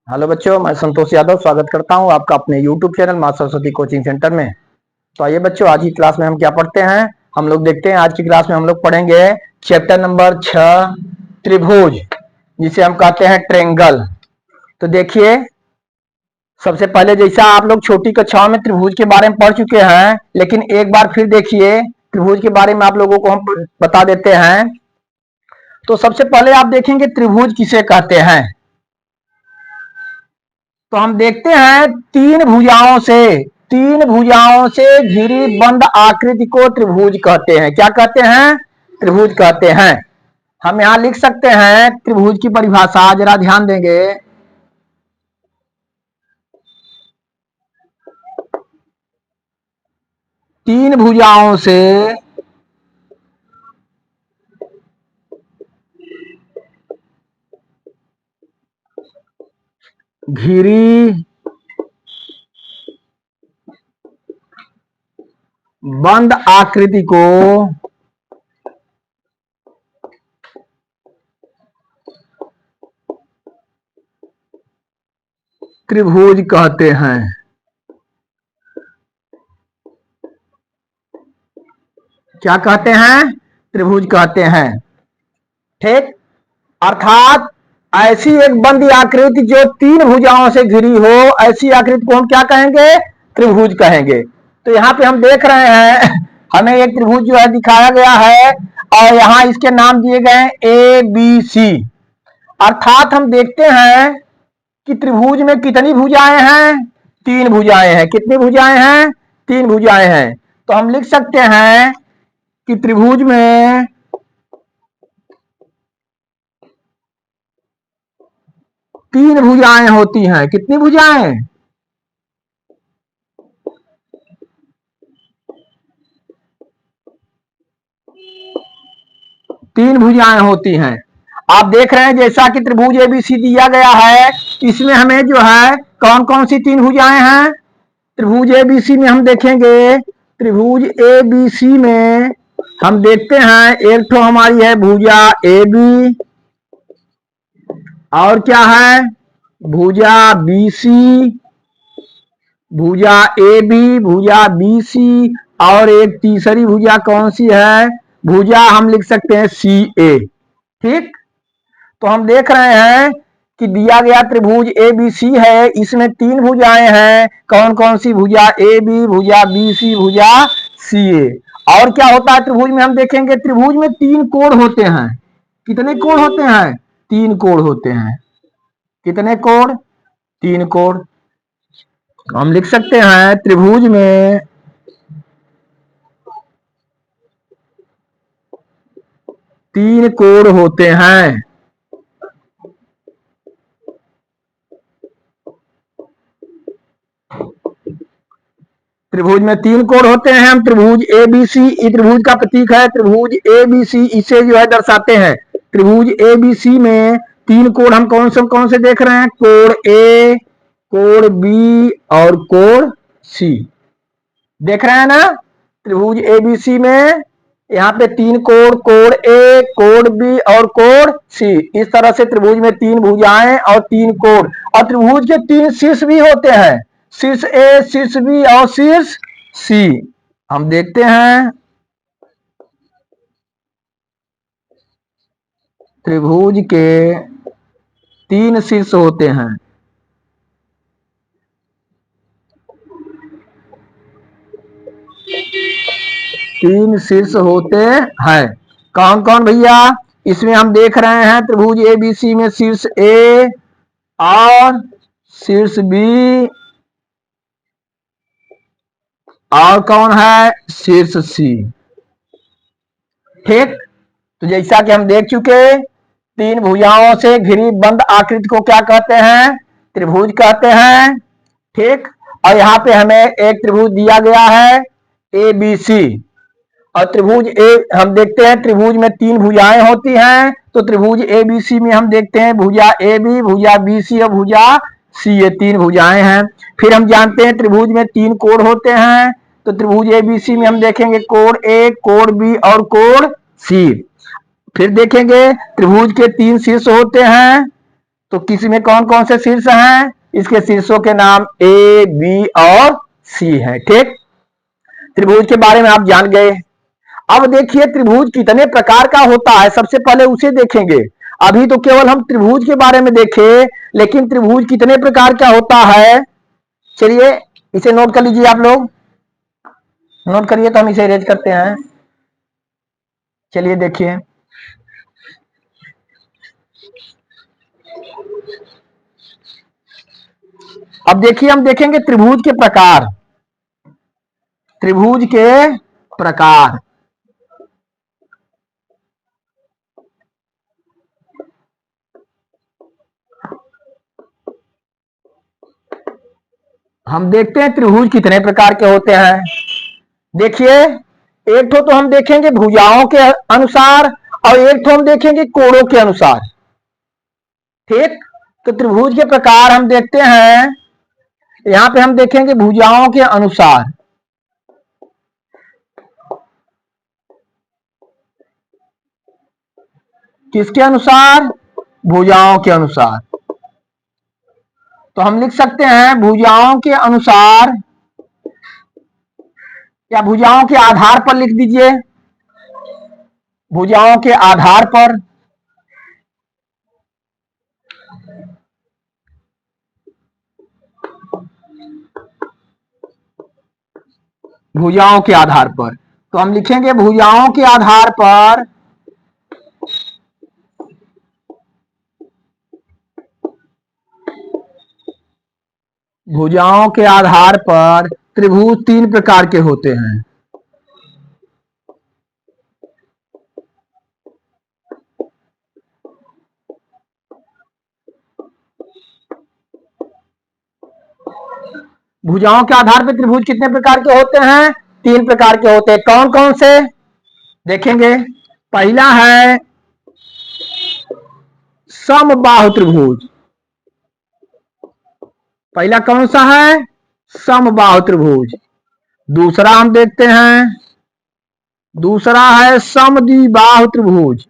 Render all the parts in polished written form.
Hello बच्चों, मैं संतोष यादव स्वागत करता हूं आपका अपने YouTube चैनल मां सरस्वती कोचिंग सेंटर में। तो आइए बच्चों, आज की क्लास में हम क्या पढ़ते हैं, हम लोग देखते हैं। आज की क्लास में हम लोग पढ़ेंगे चैप्टर नंबर 6 त्रिभुज, जिसे हम कहते हैं ट्रेंगल। तो देखिए, सबसे पहले जैसा आप लोग छोटी कक्षाओं में त्रिभुज के बारे में पढ़ चुके हैं, लेकिन एक बार फिर देखिए त्रिभुज के बारे में आप लोगों को हम बता देते हैं। तो सबसे पहले आप देखेंगे त्रिभुज किसे कहते हैं। तो हम देखते हैं तीन भुजाओं से घिरी बंद आकृति को त्रिभुज कहते हैं। क्या कहते हैं? त्रिभुज कहते हैं। हम यहां लिख सकते हैं त्रिभुज की परिभाषा, जरा ध्यान देंगे। तीन भुजाओं से घिरी बंद आकृति को त्रिभुज कहते हैं। क्या कहते हैं? त्रिभुज कहते हैं। ठीक। अर्थात ऐसी एक बंद आकृति जो तीन भुजाओं से घिरी हो, ऐसी आकृति को हम क्या कहेंगे? त्रिभुज कहेंगे। तो यहाँ पे हम देख रहे हैं हमें एक त्रिभुज जो है दिखाया गया है, और यहाँ इसके नाम दिए गए ए बी सी। अर्थात हम देखते हैं कि त्रिभुज में कितनी भुजाएं हैं? तीन भुजाएं हैं। कितनी भुजाएं हैं? तीन भुजाएं हैं। तो हम लिख सकते हैं कि त्रिभुज में तीन भुजाएं होती हैं। कितनी भुजाएं? तीन भुजाएं होती हैं। आप देख रहे हैं जैसा कि त्रिभुज एबीसी दिया गया है, इसमें हमें जो है कौन कौन सी तीन भुजाएं हैं? त्रिभुज एबीसी में हम देखेंगे, त्रिभुज एबीसी में हम देखते हैं एक तो हमारी है भुजा ए बी, और क्या है? भुजा बी सी, भुजा ए बी, भुजा बी सी, और एक तीसरी भुजा कौन सी है? भुजा हम लिख सकते हैं सी ए। ठीक। तो हम देख रहे हैं कि दिया गया त्रिभुज ए बी सी है, इसमें तीन भुजाएं हैं। कौन कौन सी? भुजा ए बी, भुजा बी सी, भुजा सी ए। और क्या होता है त्रिभुज में? हम देखेंगे त्रिभुज में तीन कोण होते हैं। कितने कोण होते हैं? तीन कोण होते हैं। कितने कोण? तीन कोण। हम लिख सकते हैं त्रिभुज में तीन कोण होते हैं। त्रिभुज में तीन कोण होते हैं। हम त्रिभुज ए बी सी, त्रिभुज का प्रतीक है त्रिभुज ए बी सी, इसे जो है दर्शाते हैं। त्रिभुज ए बी सी में तीन कोण हम कौन से देख रहे हैं? कोण ए, कोण बी और कोण सी। देख रहे हैं ना? त्रिभुज ए बी सी में यहाँ पे तीन कोण, कोण ए, कोण बी और कोण सी। इस तरह से त्रिभुज में तीन भुजाएं और तीन कोण, और त्रिभुज के तीन शीर्ष भी होते हैं। शीर्ष ए, शीर्ष बी और शीर्ष सी। हम देखते हैं त्रिभुज के तीन शीर्ष होते हैं। तीन शीर्ष होते हैं। कौन कौन भैया? इसमें हम देख रहे हैं त्रिभुज एबीसी में शीर्ष ए और शीर्ष बी, और कौन है? शीर्ष सी। ठीक। तो जैसा कि हम देख चुके, तीन भुजाओं से घिरी बंद आकृति को क्या कहते हैं? त्रिभुज कहते हैं। ठीक। और यहाँ पे हमें एक त्रिभुज दिया गया है ए बी सी, और त्रिभुज ए हम देखते हैं त्रिभुज में तीन भुजाएं होती हैं। तो त्रिभुज ए बी सी में हम देखते हैं भुजा ए बी, भुजा बी सी और भुजा सी, ये तीन भुजाएं हैं। फिर हम जानते हैं त्रिभुज में तीन कोण होते हैं। तो त्रिभुज ए बी सी में हम देखेंगे कोण ए, कोण बी और कोण सी। फिर देखेंगे त्रिभुज के तीन शीर्ष होते हैं। तो किसी में कौन कौन से शीर्ष हैं? इसके शीर्षों के नाम ए, बी और सी हैं। ठीक, त्रिभुज के बारे में आप जान गए। अब देखिए त्रिभुज कितने प्रकार का होता है, सबसे पहले उसे देखेंगे। अभी तो केवल हम त्रिभुज के बारे में देखे, लेकिन त्रिभुज कितने प्रकार का होता है, चलिए इसे नोट कर लीजिए। आप लोग नोट करिए तो हम इसे इरेज करते हैं। चलिए देखिए, अब देखिए हम देखेंगे त्रिभुज के प्रकार। त्रिभुज के प्रकार, हम देखते हैं त्रिभुज कितने प्रकार के होते हैं। देखिए, एक तो हम देखेंगे भुजाओं के अनुसार और एक तो हम देखेंगे कोणों के अनुसार। ठीक, तो त्रिभुज के प्रकार हम देखते हैं। यहां पे हम देखेंगे भुजाओं के अनुसार। किसके अनुसार? भुजाओं के अनुसार। तो हम लिख सकते हैं भुजाओं के अनुसार, या भुजाओं के आधार पर लिख दीजिए। भुजाओं के आधार पर, भुजाओं के आधार पर, तो हम लिखेंगे भुजाओं के आधार पर भुजाओं के आधार पर त्रिभुज तीन प्रकार के होते हैं। भुजाओं के आधार पर त्रिभुज कितने प्रकार के होते हैं? तीन प्रकार के होते हैं। कौन कौन से देखेंगे? पहला है समबाहु त्रिभुज। पहला कौन सा है? समबाहु त्रिभुज। दूसरा हम देखते हैं, दूसरा है समद्विबाहु त्रिभुज।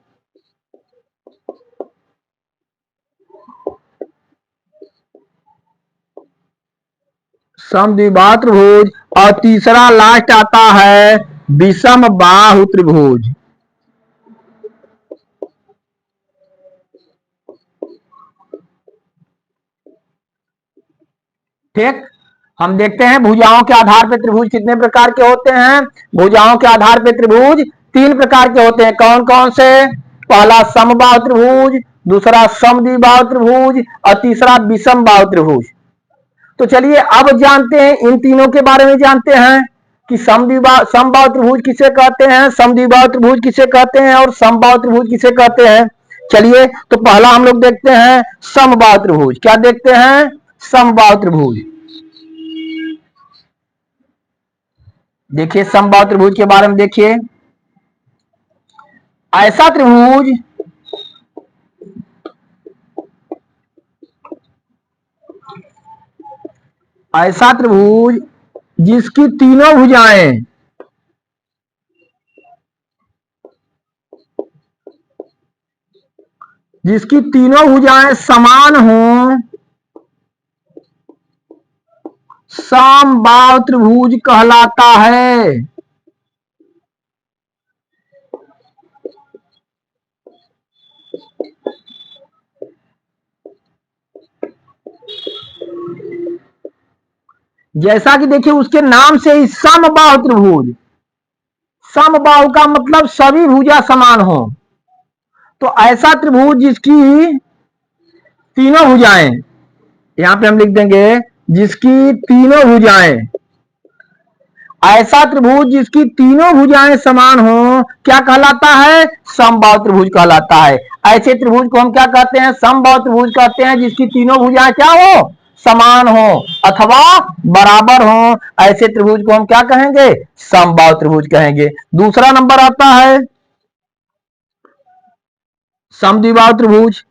समद्विबाहु त्रिभुज। और तीसरा लास्ट आता है विषम बाहु त्रिभुज। ठीक, हम देखते हैं भुजाओं के आधार पर त्रिभुज कितने प्रकार के होते हैं। भुजाओं के आधार पर त्रिभुज तीन प्रकार के होते हैं। कौन कौन से? पहला समबाहु त्रिभुज, दूसरा समद्विबाहु त्रिभुज और तीसरा विषम बाहु त्रिभुज। तो चलिए अब जानते हैं, इन तीनों के बारे में जानते हैं कि समबाहु त्रिभुज किसे कहते हैं, समद्विबाहु त्रिभुज किसे कहते हैं और समबाहु त्रिभुज किसे कहते हैं। चलिए तो पहला हम लोग देखते हैं समबाहु त्रिभुज। क्या देखते हैं? समबाहु त्रिभुज। देखिए समबाहु त्रिभुज के बारे में देखिए, ऐसा त्रिभुज ऐसा त्रिभुज जिसकी तीनों भुजाएं जिसकी तीनों भुजाएं समान हों, समबाहु त्रिभुज कहलाता है। जैसा कि देखिए उसके नाम से ही समबाहु त्रिभुज, समबाहु का मतलब सभी भुजा समान हो। तो ऐसा त्रिभुज जिसकी तीनों भुजाएं, यहां पे हम लिख देंगे जिसकी तीनों भुजाएं, ऐसा त्रिभुज जिसकी तीनों भुजाएं समान हो, क्या कहलाता है? समबाहु त्रिभुज कहलाता है। ऐसे त्रिभुज को हम क्या कहते हैं? समबाहु त्रिभुज कहते हैं जिसकी तीनों भुजाएं क्या हो? समान हो अथवा बराबर हो। ऐसे त्रिभुज को हम क्या कहेंगे? समबाहु त्रिभुज कहेंगे। दूसरा नंबर आता है समद्विबाहु त्रिभुज।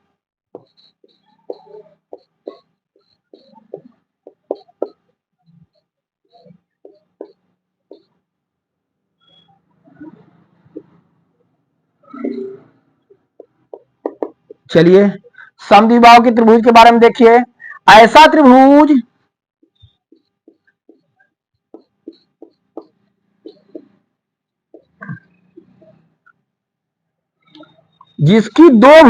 चलिए समद्विबाहु के त्रिभुज के बारे में देखिए, ऐसा त्रिभुज जिसकी दो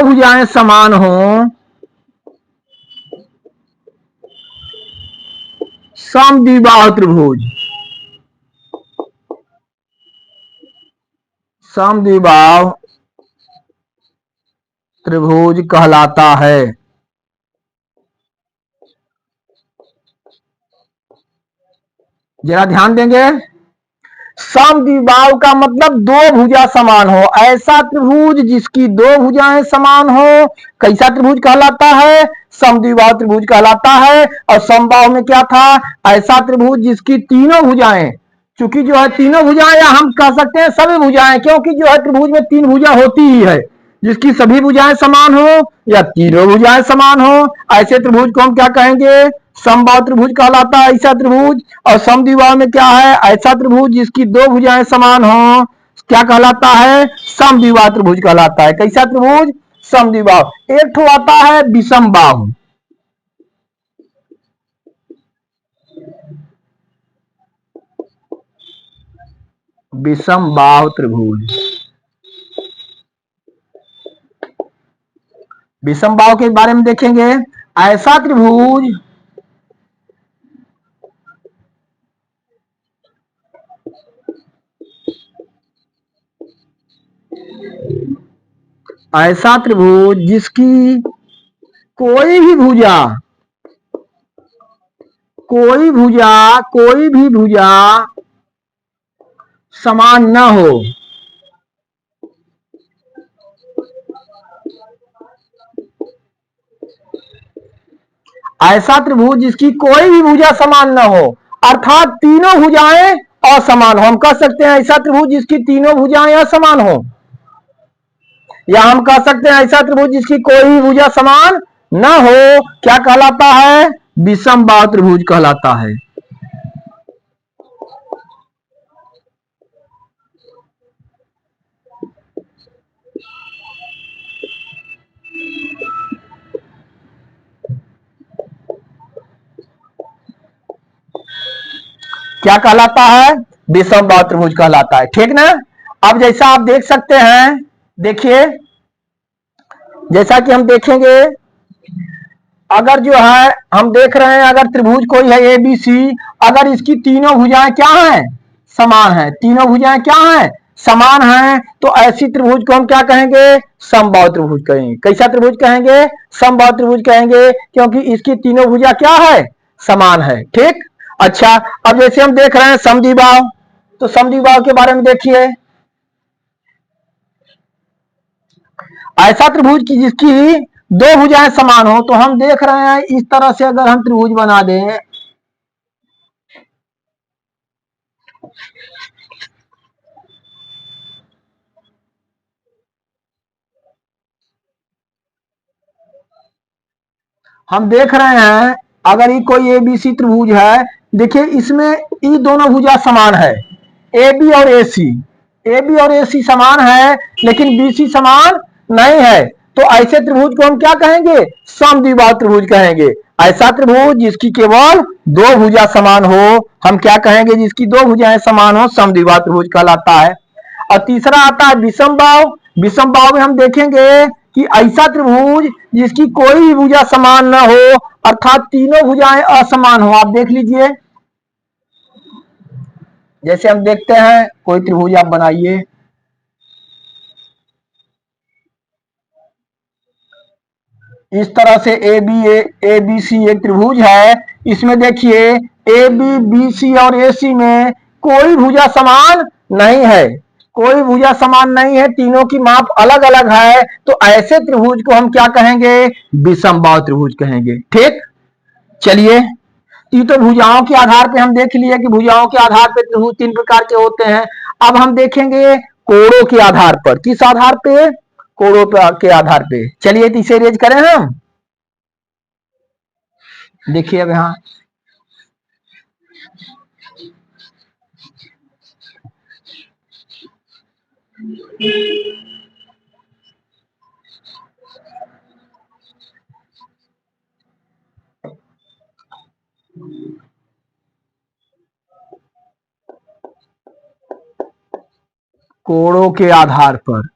भुजाएं समान हो, समद्विबाहु त्रिभुज, समद्विबाहु त्रिभुज कहलाता है। जरा ध्यान देंगे, समद्विबाहु का मतलब दो भुजा समान हो, ऐसा त्रिभुज जिसकी दो भुजाएं समान हो कैसा त्रिभुज कहलाता है? समद्विबाहु त्रिभुज कहलाता है। और समबाहु में क्या था? ऐसा त्रिभुज जिसकी तीनों भुजाएं, चूंकि जो है तीनों भुजाएं, या हम कह सकते हैं सभी भुजाएं, क्योंकि जो है त्रिभुज में तीन भुजा होती ही है, जिसकी सभी भुजाएं समान हो या तीनों भुजाएं समान हो, ऐसे त्रिभुज को हम क्या कहेंगे? समबाहु त्रिभुज कहलाता है ऐसा त्रिभुज। और समद्विबाहु में क्या है? ऐसा त्रिभुज जिसकी दो भुजाएं समान हो, क्या कहलाता है? समद्विबाहु त्रिभुज कहलाता है। कैसा त्रिभुज? समद्विबाहु। एक ठो आता है विषमबाहु, विषमबाहु त्रिभुज। विषमबाहु के बारे में देखेंगे, ऐसा त्रिभुज जिसकी कोई भी भुजा कोई भी भुजा समान न हो, ऐसा त्रिभुज जिसकी कोई भी भुजा समान न हो, अर्थात तीनों भुजाएं असमान हो। हम कह सकते हैं ऐसा त्रिभुज जिसकी तीनों भुजाएं असमान हो, या हम कह सकते हैं ऐसा त्रिभुज जिसकी कोई भी भुजा समान न हो, क्या कहलाता है? विषमबाहु त्रिभुज कहलाता है। क्या कहलाता है? विषमबाहु त्रिभुज कहलाता है। ठीक ना? अब जैसा आप देख सकते हैं, देखिए जैसा कि हम देखेंगे, अगर जो है हम देख रहे हैं, अगर त्रिभुज कोई है ए बी सी, अगर इसकी तीनों भुजाएं क्या हैं? समान है। तीनों भुजाएं क्या हैं? समान हैं। तो ऐसी त्रिभुज को हम क्या कहेंगे? समबाहु त्रिभुज कहेंगे। कैसा त्रिभुज कहेंगे? समबाहु त्रिभुज कहेंगे, क्योंकि इसकी तीनों भुजा क्या है? समान है। ठीक। अच्छा, अब जैसे हम देख रहे हैं समद्विबाहु, तो समद्विबाहु के बारे में देखिए, ऐसा त्रिभुज की जिसकी दो भुजाएं समान हो, तो हम देख रहे हैं इस तरह से अगर हम त्रिभुज बना दें, हम देख रहे हैं अगर ये कोई ए बी सी त्रिभुज है, देखिए इसमें ये दोनों भुजा समान है, ए बी और ए सी। ए बी और ए सी समान है, लेकिन बी सी समान नहीं है। तो ऐसे त्रिभुज को हम क्या कहेंगे? समद्विबाहु त्रिभुज कहेंगे। ऐसा त्रिभुज जिसकी केवल दो भुजा समान हो, हम क्या कहेंगे? जिसकी दो भुजाएं समान हो, समद्विबाहु त्रिभुज कहलाता है। और तीसरा आता है विषमबाहु। विषमबाहु में हम देखेंगे कि ऐसा त्रिभुज जिसकी कोई भी भुजा समान न हो, अर्थात तीनों भुजाएं असमान हो। आप देख लीजिए, जैसे हम देखते हैं कोई त्रिभुज आप बनाइए, इस तरह से ए बी सी एक त्रिभुज है। इसमें देखिए ए बी बी सी और ए सी में कोई भुजा समान नहीं है, कोई भुजा समान नहीं है, तीनों की माप अलग अलग है। तो ऐसे त्रिभुज को हम क्या कहेंगे? विषमबाहु त्रिभुज कहेंगे। ठीक। चलिए, तो भुजाओं के आधार पे हम देख लिए कि भुजाओं के आधार पे त्रिभुज तीन प्रकार के होते हैं। अब हम देखेंगे कोणों के आधार पर। किस आधार पे? कोणों के आधार पे। चलिए तो इसे रेज करें हम। देखिए अब यहाँ कोणों के आधार पर।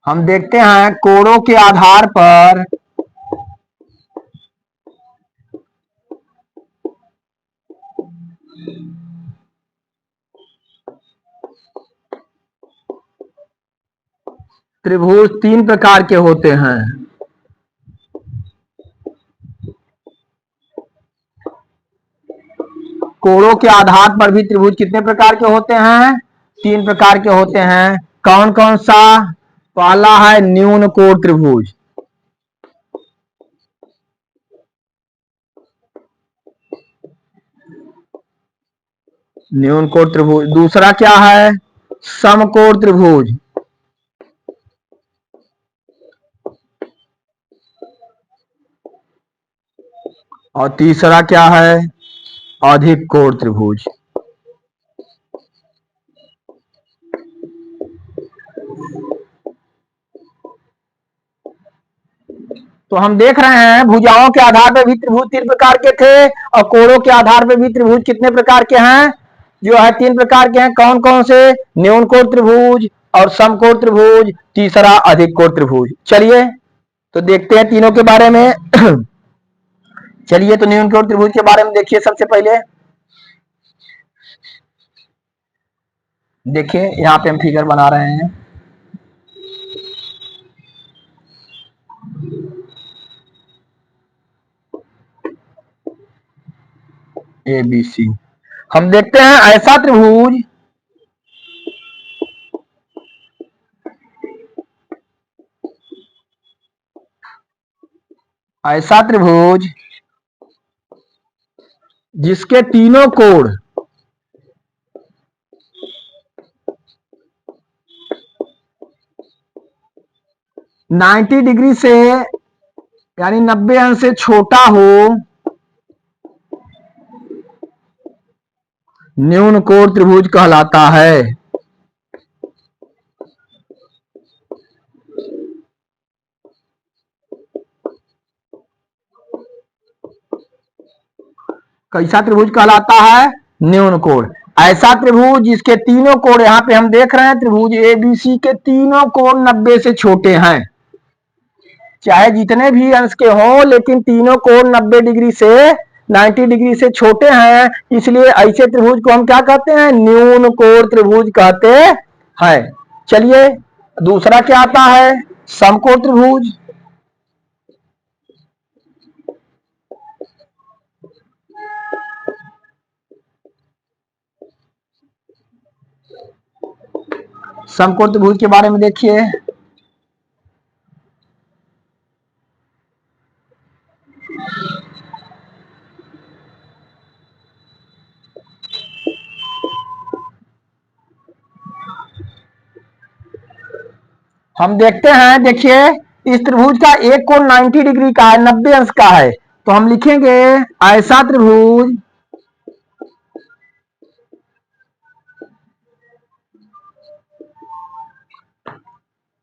हम देखते हैं कोणों के आधार पर त्रिभुज तीन प्रकार के होते हैं। कोणों के आधार पर भी त्रिभुज कितने प्रकार के होते हैं? तीन प्रकार के होते हैं। कौन कौन सा? पहला है न्यून कोण त्रिभुज। न्यून कोण त्रिभुज। दूसरा क्या है? समकोण त्रिभुज। और तीसरा क्या है? अधिक कोण त्रिभुज। तो हम देख रहे हैं भुजाओं के आधार पर भी त्रिभुज तीन प्रकार के थे और कोणों के आधार पर भी त्रिभुज कितने प्रकार के हैं? जो है तीन प्रकार के हैं। कौन कौन से? न्यून कोण त्रिभुज और समकोण त्रिभुज, तीसरा अधिक कोण त्रिभुज। चलिए तो देखते हैं तीनों के बारे में। चलिए तो न्यून कोण त्रिभुज के बारे में देखिए। सबसे पहले देखिए यहाँ पे हम फिगर बना रहे हैं। A B C. हम देखते हैं ऐसा त्रिभुज, ऐसा त्रिभुज जिसके तीनों कोण 90 डिग्री से यानी 90 अंश से छोटा हो, न्यून कोण त्रिभुज कहलाता है। कैसा त्रिभुज कहलाता है? न्यून कोण। ऐसा त्रिभुज जिसके तीनों कोण, यहाँ पे हम देख रहे हैं त्रिभुज एबीसी के तीनों कोण 90 से छोटे हैं। चाहे जितने भी अंश के हों लेकिन तीनों कोण 90 डिग्री से 90 डिग्री से छोटे हैं, इसलिए ऐसे त्रिभुज को हम क्या कहते हैं? न्यून कोण त्रिभुज कहते हैं। चलिए दूसरा क्या आता है? समकोण त्रिभुज। समकोण त्रिभुज के बारे में देखिए। हम देखते हैं, देखिए इस त्रिभुज का एक कोण 90 डिग्री का है, 90 अंश का है। तो हम लिखेंगे ऐसा त्रिभुज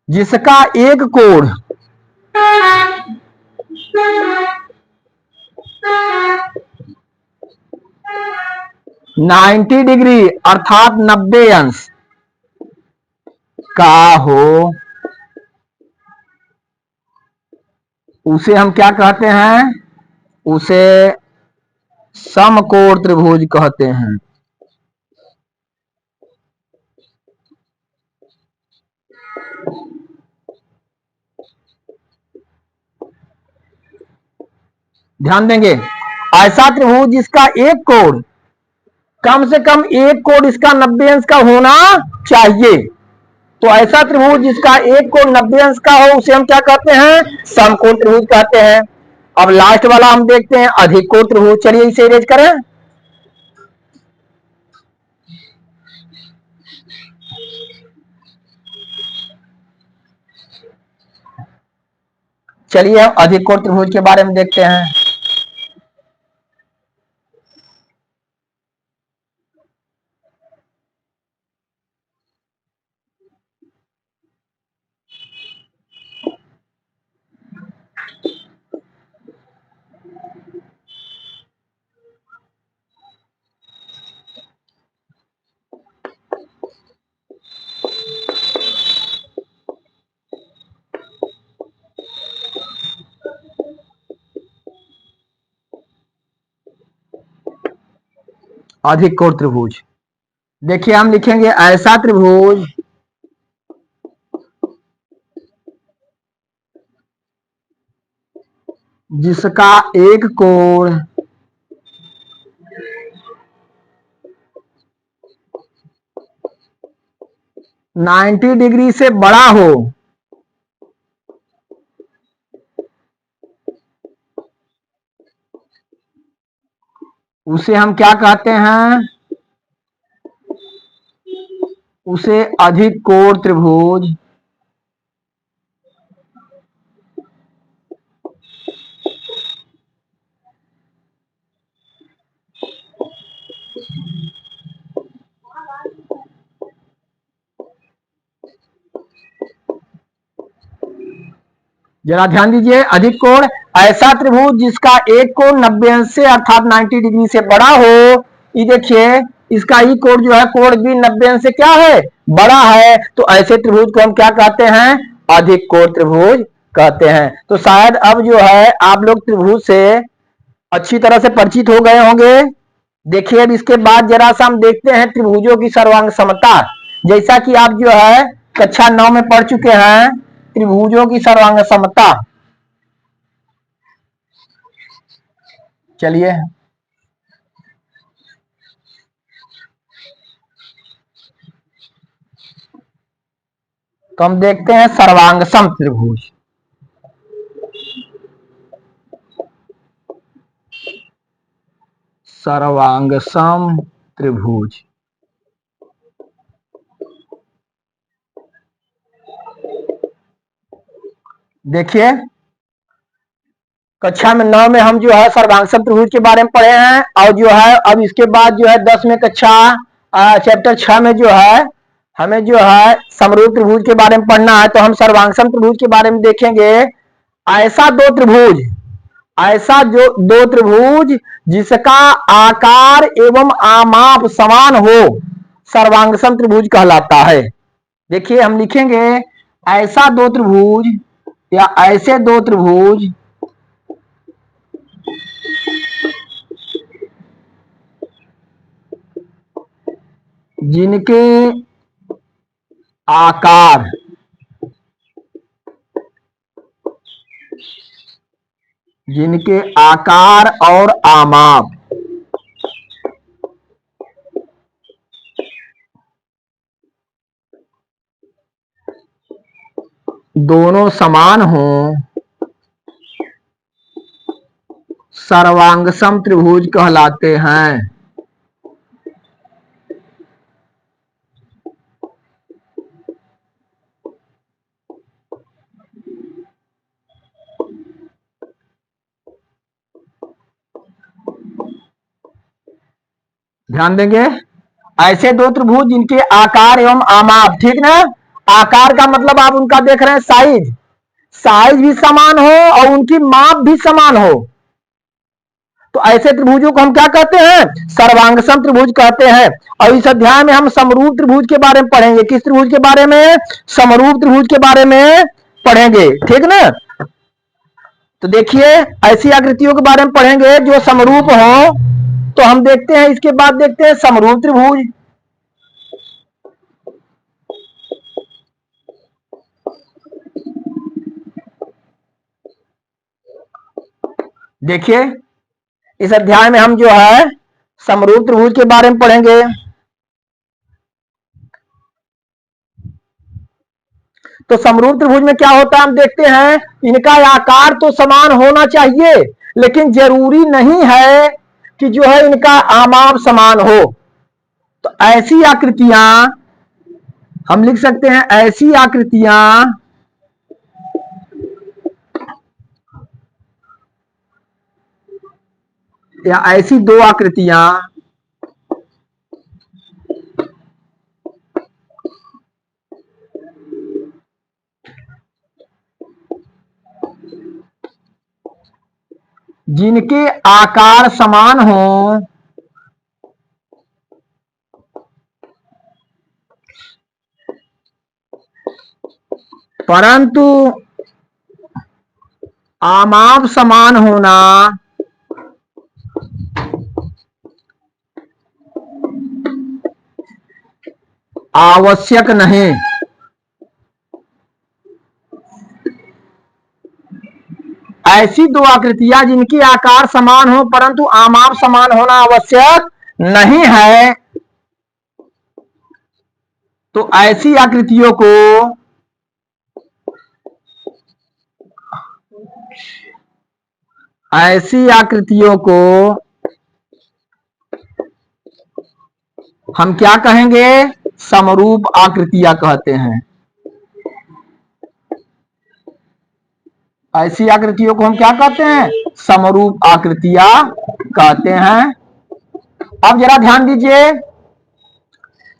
जिसका एक कोण 90 डिग्री अर्थात 90 अंश का हो, उसे हम क्या कहते हैं? उसे समकोण त्रिभुज कहते हैं। ध्यान देंगे, ऐसा त्रिभुज जिसका एक कोण कम से कम एक कोण इसका 90 अंश का होना चाहिए। तो ऐसा त्रिभुज जिसका एक कोण 90 अंश का हो उसे हम क्या कहते हैं? समकोण त्रिभुज कहते हैं। अब लास्ट वाला हम देखते हैं अधिक कोण त्रिभुज। चलिए इसे इरेज करें। चलिए अधिक कोण त्रिभुज के बारे में देखते हैं। अधिक कोण त्रिभुज। देखिए हम लिखेंगे ऐसा त्रिभुज जिसका एक कोण 90 डिग्री से बड़ा हो, उसे हम क्या कहते हैं? उसे अधिक कोण त्रिभुज जरा ध्यान दीजिए। अधिक कोण ऐसा त्रिभुज जिसका एक कोण 90 अंश से अर्थात 90 डिग्री से बड़ा हो। ये देखिए इसका ही कोण जो है कोण भी 90 अंश से क्या है? बड़ा है। तो ऐसे त्रिभुज को हम क्या कहते हैं? अधिक कोण त्रिभुज कहते हैं। तो शायद अब जो है आप लोग त्रिभुज से अच्छी तरह से परिचित हो गए होंगे। देखिए अब इसके बाद जरा सा हम देखते हैं त्रिभुजों की सर्वांग समता। जैसा कि आप जो है कक्षा 9 में पढ़ चुके हैं त्रिभुजों की सर्वांग समता। चलिए तो हम देखते हैं सर्वांग सम त्रिभुज। सर्वांग सम त्रिभुज। देखिए कक्षा में 9 में हम जो है सर्वांग सम त्रिभुज के बारे में पढ़े हैं और जो है अब इसके बाद जो है 10 में कक्षा चैप्टर 6 में जो है हमें जो है समरूप त्रिभुज के बारे में पढ़ना है। तो हम सर्वांग सम त्रिभुज के बारे में देखेंगे। ऐसा दो त्रिभुज ऐसा जो दो त्रिभुज जिसका आकार एवं आमाप समान हो सर्वांग सम त्रिभुज कहलाता है। देखिए हम लिखेंगे ऐसा दो त्रिभुज या ऐसे दो त्रिभुज जिनके आकार और आमाप दोनों समान हो सर्वांग सम त्रिभुज कहलाते हैं। ध्यान देंगे ऐसे दो त्रिभुज जिनके आकार एवं आमाप, ठीक ना? आकार का मतलब आप उनका देख रहे हैं साइज, साइज भी समान हो और उनकी माप भी समान हो। तो ऐसे त्रिभुजों को हम क्या कहते हैं? सर्वांग सम त्रिभुज कहते हैं। और इस अध्याय में हम समरूप त्रिभुज के बारे में पढ़ेंगे। किस त्रिभुज के बारे में? समरूप त्रिभुज के बारे में पढ़ेंगे, ठीक ना? तो देखिए ऐसी आकृतियों के बारे में पढ़ेंगे जो समरूप हो। तो हम देखते हैं इसके बाद देखते हैं समरूप त्रिभुज। देखिए इस अध्याय में हम जो है समरूप त्रिभुज के बारे में पढ़ेंगे। तो समरूप त्रिभुज में क्या होता है हम देखते हैं। इनका आकार तो समान होना चाहिए लेकिन जरूरी नहीं है कि जो है इनका आमाप समान हो। तो ऐसी आकृतियां हम लिख सकते हैं, ऐसी आकृतियां या ऐसी दो आकृतियां जिनके आकार समान हो परंतु आमाप समान होना आवश्यक नहीं। ऐसी दो आकृतियां जिनकी आकार समान हो परंतु आमाप समान होना आवश्यक नहीं है, तो ऐसी आकृतियों को हम क्या कहेंगे? समरूप आकृतियां कहते हैं। ऐसी आकृतियों को हम क्या कहते हैं? समरूप आकृतियां कहते हैं। अब जरा ध्यान दीजिए,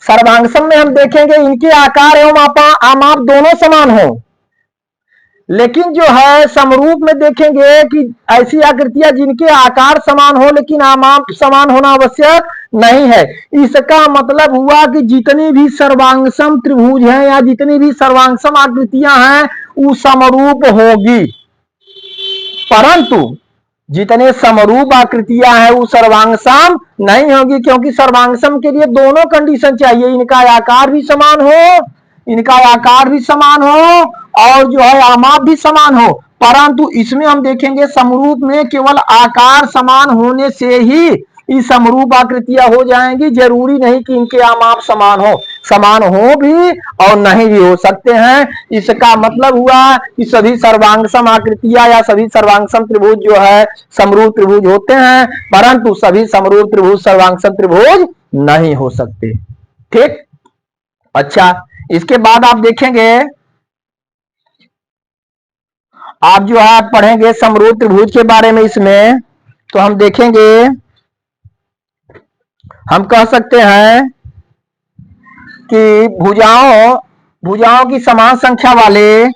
सर्वांगसम में हम देखेंगे इनके आकार एवं आमाप दोनों समान हो, लेकिन जो है समरूप में देखेंगे कि ऐसी आकृतियां जिनके आकार समान हो लेकिन आमाप समान होना आवश्यक नहीं है। इसका मतलब हुआ कि जितनी भी सर्वांगसम त्रिभुज हैं या जितनी भी सर्वांगसम आकृतियां हैं वो समरूप होगी, परंतु जितने समरूप आकृतियां हैं वो सर्वांगसम नहीं होगी, क्योंकि सर्वांगसम के लिए दोनों कंडीशन चाहिए, इनका आकार भी समान हो और जो है आमाप भी समान हो। परंतु इसमें हम देखेंगे समरूप में केवल आकार समान होने से ही ये समरूप आकृतियां हो जाएंगी, जरूरी नहीं कि इनके आमाप समान हो भी और नहीं भी हो सकते हैं। इसका मतलब हुआ कि सभी सर्वांगसम आकृतियां या सभी सर्वांगसम त्रिभुज जो है समरूप त्रिभुज होते हैं, परंतु सभी समरूप त्रिभुज सर्वांगसम त्रिभुज नहीं हो सकते। ठीक, अच्छा, इसके बाद आप देखेंगे, आप जो है पढ़ेंगे समरूप त्रिभुज के बारे में, इसमें तो हम देखेंगे, हम कह सकते हैं कि भुजाओं की समान संख्या वाले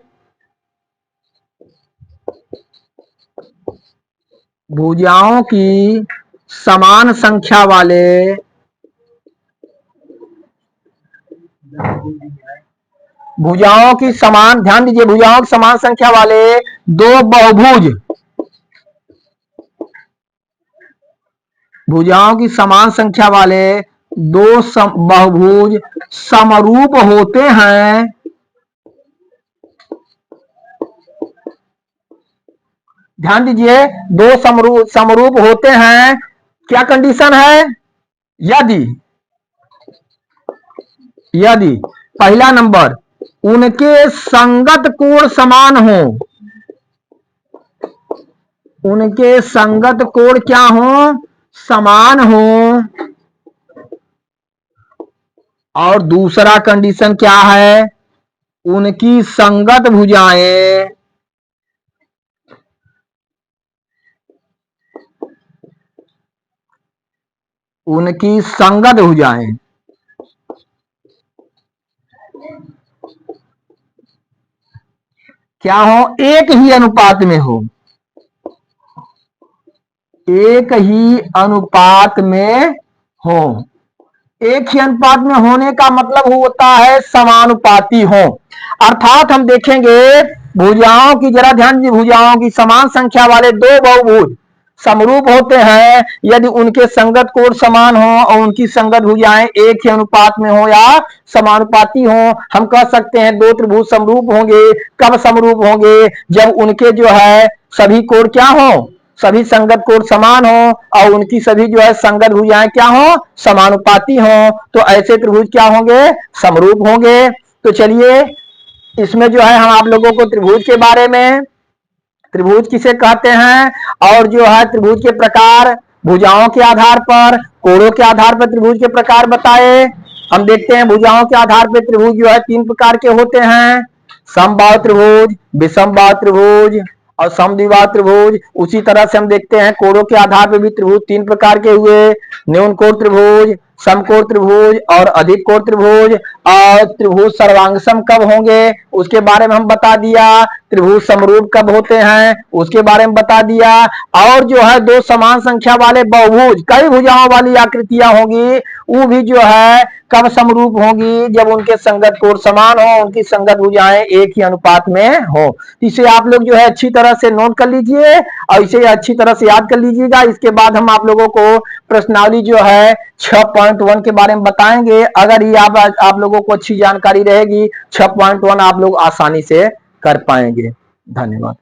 भुजाओं की समान संख्या वाले भुजाओं की समान, ध्यान दीजिए, भुजाओं की समान संख्या वाले दो बहुभुज, भुजाओं की समान संख्या वाले दो बहुभुज समरूप होते हैं, ध्यान दीजिए, दो समरूप होते हैं। क्या कंडीशन है? यदि पहला नंबर उनके संगत कोण समान हो, उनके संगत कोण क्या हो? समान हो। और दूसरा कंडीशन क्या है? उनकी संगत भुजाएं क्या हो? एक ही अनुपात में हो, एक ही अनुपात में हो। एक ही अनुपात में होने का मतलब होता है समानुपाती हो। अर्थात हम देखेंगे भुजाओं की, जरा ध्यान दीजिए, भुजाओं की समान संख्या वाले दो बहुभुज समरूप होते हैं यदि उनके संगत कोण समान हो और उनकी संगत भुजाएं एक ही अनुपात में हो या समानुपाती हो। हम कह सकते हैं दो त्रिभुज समरूप होंगे। कब समरूप होंगे? जब उनके जो है सभी कोण क्या हो? सभी संगत कोण समान हो और उनकी सभी जो है संगत भुजाएं क्या हो? समानुपाती हो। तो ऐसे त्रिभुज क्या होंगे? समरूप होंगे। तो चलिए, इसमें जो है हम आप लोगों को त्रिभुज के बारे में, त्रिभुज किसे कहते हैं और जो है त्रिभुज के प्रकार, भुजाओं के आधार पर, कोणों के आधार पर त्रिभुज के प्रकार बताए। हम देखते हैं भुजाओं के आधार पर त्रिभुज जो है तीन प्रकार के होते हैं, समबाहु त्रिभुज, विषमबाहु त्रिभुज और समद्विबाहु त्रिभुज। उसी तरह से हम देखते हैं कोणों के आधार पर भी त्रिभुज तीन प्रकार के हुए, न्यून कोण त्रिभुज, समकोण त्रिभुज और अधिक कोण त्रिभुज। और त्रिभुज सर्वांगसम कब होंगे उसके बारे में हम बता दिया, त्रिभुज समरूप कब होते हैं उसके बारे में बता दिया। और जो है दो समान संख्या वाले बहुभुज, कई भुजाओं वाली आकृतियां होंगी, वो भी जो है कब समरूप होंगी, जब उनके संगत कोण समान हो, उनकी संगत भुजाएं एक ही अनुपात में हो। इसे आप लोग जो है अच्छी तरह से नोट कर लीजिए और इसे अच्छी तरह से याद कर लीजिएगा। इसके बाद हम आप लोगों को प्रश्नावली जो है 6.1 के बारे में बताएंगे। अगर ये आप लोगों को अच्छी जानकारी रहेगी 6.1 आप लोग आसानी से कर पाएंगे। धन्यवाद।